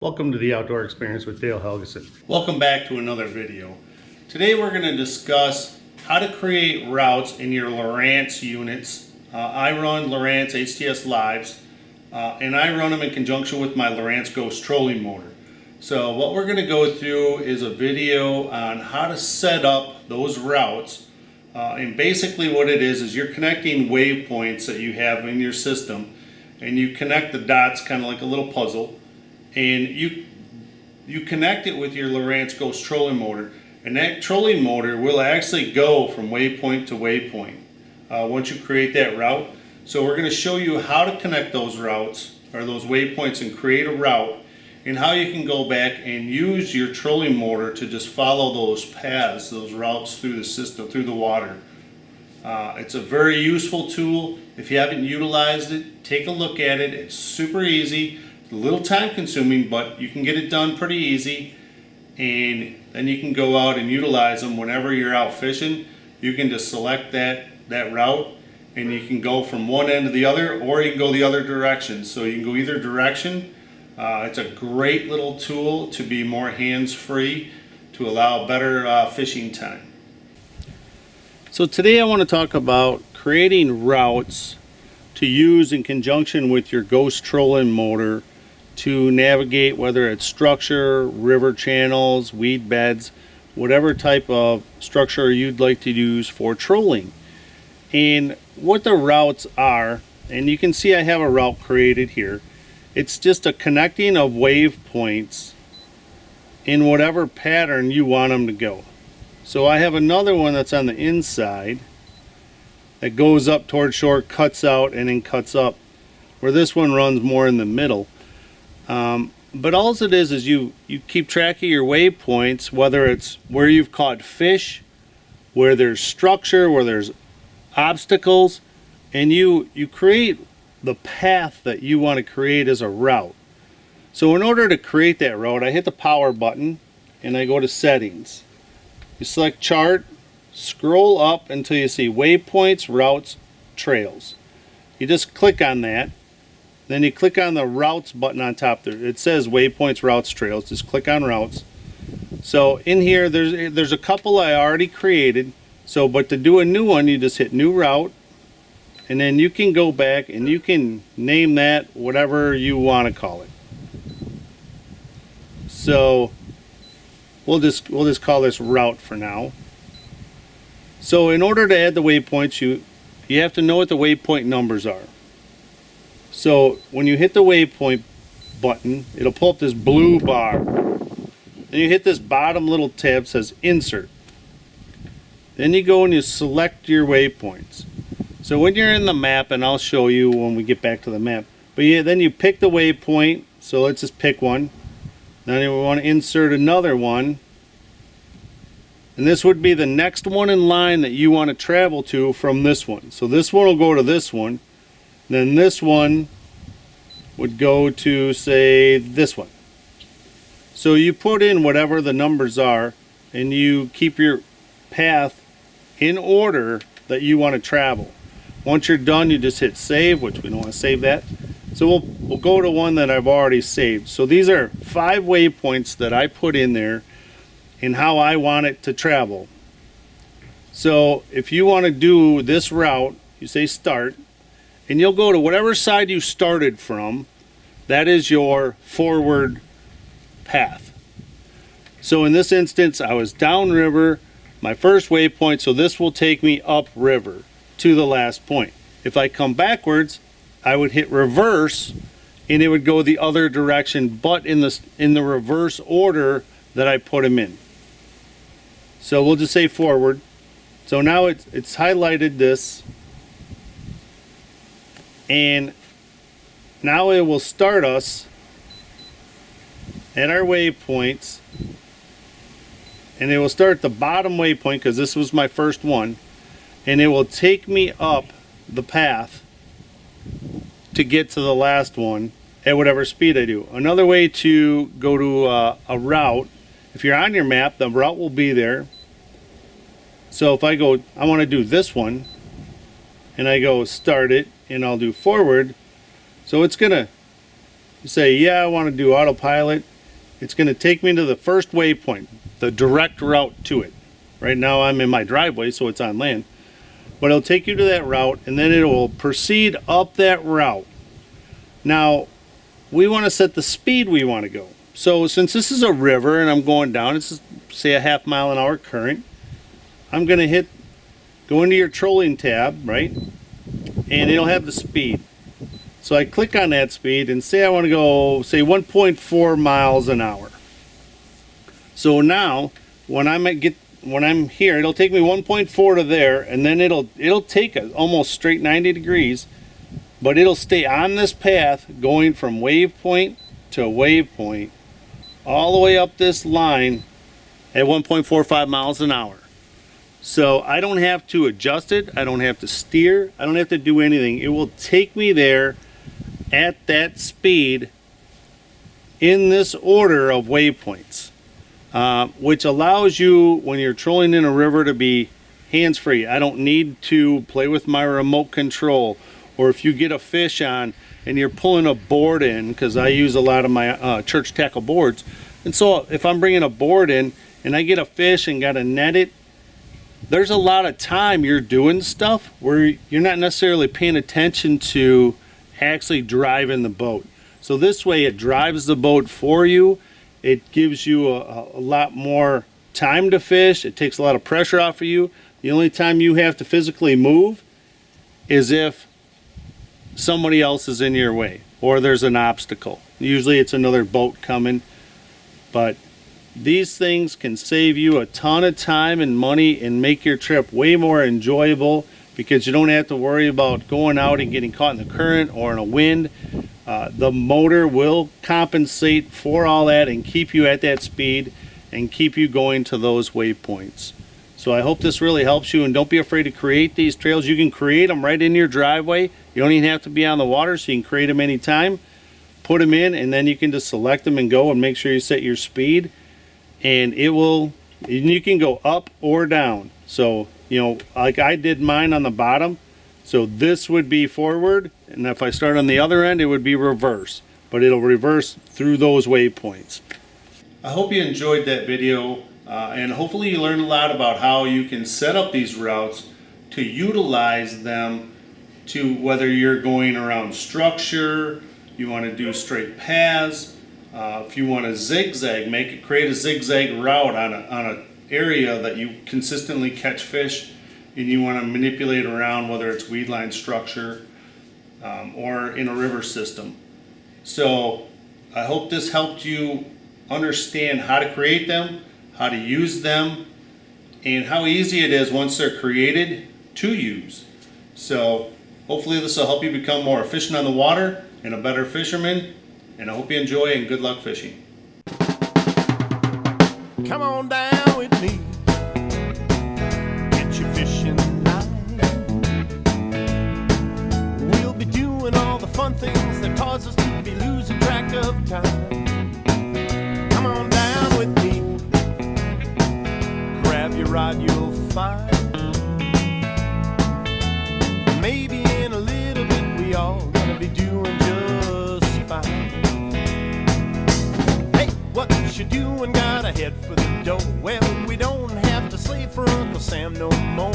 Welcome to the Outdoor Experience with Dale Helgeson. Welcome back to another video. Today we're going to discuss how to create routes in your Lowrance units. I run Lowrance HDS Lives and I run them in conjunction with my Lowrance Ghost trolling motor. So what we're going to go through is a video on how to set up those routes. And basically what it is you're connecting waypoints that you have in your system, and you connect the dots kind of like a little puzzle. And you connect it with your Lowrance Ghost trolling motor, and that trolling motor will actually go from waypoint to waypoint once you create that route. So we're going to show you how to connect those routes or those waypoints and create a route, and how you can go back and use your trolling motor to just follow those paths, those routes through the system, through the water. It's a very useful tool. If you haven't utilized it, take a look at it. It's super easy. A little time consuming, but you can get it done pretty easy, and then you can go out and utilize them whenever you're out fishing. You can just select that route, and you can go from one end to the other, or you can go the other direction. So you can go either direction. It's a great little tool to be more hands-free, to allow better fishing time. So today I want to talk about creating routes to use in conjunction with your Ghost trolling motor to navigate, whether it's structure, river channels, weed beds, whatever type of structure you'd like to use for trolling. And what the routes are, and you can see I have a route created here. It's just a connecting of waypoints in whatever pattern you want them to go. So I have another one that's on the inside that goes up towards shore, cuts out, and then cuts up, where this one runs more in the middle. But all it is you keep track of your waypoints, whether it's where you've caught fish, where there's structure, where there's obstacles, and you create the path that you want to create as a route. So in order to create that route, I hit the power button and I go to settings. You select chart, scroll up until you see waypoints, routes, trails. You just click on that. Then you click on the routes button on top there. It says waypoints, routes, trails. Just click on routes. So in here, there's a couple I already created. So, but to do a new one, you just hit new route, and then you can go back and you can name that whatever you want to call it. So we'll just call this route for now. So in order to add the waypoints, you have to know what the waypoint numbers are. So when you hit the waypoint button, it'll pull up this blue bar. Then you hit this bottom little tab that says insert. Then you go and you select your waypoints. So when you're in the map, and I'll show you when we get back to the map, but yeah, then you pick the waypoint. So let's just pick one. Then we want to insert another one. And this would be the next one in line that you want to travel to from this one. So this one will go to this one. Then this one would go to, say, this one. So you put in whatever the numbers are, and you keep your path in order that you want to travel. Once you're done, you just hit save, which we don't want to save that. So we'll go to one that I've already saved. So these are 5 waypoints that I put in there and how I want it to travel. So if you want to do this route, you say start, and you'll go to whatever side you started from. That is your forward path. So in this instance, I was downriver, my first waypoint, so this will take me upriver to the last point. If I come backwards, I would hit reverse, and it would go the other direction, but in the reverse order that I put them in. So we'll just say forward. So now it's highlighted this. And now it will start us at our waypoints, and it will start at the bottom waypoint because this was my first one, and it will take me up the path to get to the last one at whatever speed I do. Another way to go to a route, if you're on your map, the route will be there. So if I go, I want to do this one, and I go start it, and I'll do forward. So it's gonna You say, yeah, I want to do autopilot. It's going to take me to the first waypoint, the direct route to it. Right now I'm in my driveway, so it's on land. But it'll take you to that route, and then it will proceed up that route. Now, we want to set the speed we want to go. So since this is a river and I'm going down, this is say a 0.5 mile an hour current, I'm going to go into your trolling tab, right? And it'll have the speed. So I click on that speed and say I want to go, say 1.4 miles an hour. So now when I'm here, it'll take me 1.4 to there, and then it'll take it almost straight 90 degrees, but it'll stay on this path going from waypoint to waypoint all the way up this line at 1.45 miles an hour. So I don't have to adjust it, I don't have to steer, I don't have to do anything. It will take me there at that speed in this order of waypoints, which allows you, when you're trolling in a river, to be hands-free. I don't need to play with my remote control, or if you get a fish on and you're pulling a board in, because I use a lot of my church tackle boards, and so if I'm bringing a board in and I get a fish and got to net it, there's a lot of time you're doing stuff where you're not necessarily paying attention to actually driving the boat. So this way it drives the boat for you. It gives you a lot more time to fish. It takes a lot of pressure off of you. The only time you have to physically move is if somebody else is in your way or there's an obstacle. Usually it's another boat coming, but these things can save you a ton of time and money and make your trip way more enjoyable, because you don't have to worry about going out and getting caught in the current or in a wind. The motor will compensate for all that and keep you at that speed and keep you going to those waypoints. So I hope this really helps you, and don't be afraid to create these trails. You can create them right in your driveway. You don't even have to be on the water, so you can create them anytime. Put them in, and then you can just select them and go, and make sure you set your speed. And you can go up or down. So, you know, like I did mine on the bottom. So this would be forward, and if I start on the other end, it would be reverse. But it'll reverse through those waypoints. I hope you enjoyed that video, and hopefully you learned a lot about how you can set up these routes to utilize them to, whether you're going around structure, you want to do straight paths, if you want to zigzag, create a zigzag route on an area that you consistently catch fish, and you want to manipulate around, whether it's weed line structure or in a river system. So I hope this helped you understand how to create them, how to use them, and how easy it is once they're created to use. So hopefully this will help you become more efficient on the water and a better fisherman. And I hope you enjoy, and good luck fishing. Come on down with me, get your fishing line. We'll be doing all the fun things that cause us to be losing track of time. Come on down with me, grab your rod, you'll find maybe in a little bit we all gonna be doing just fine. What you doing? Got a head for the dough. Well, we don't have to slave for Uncle Sam no more.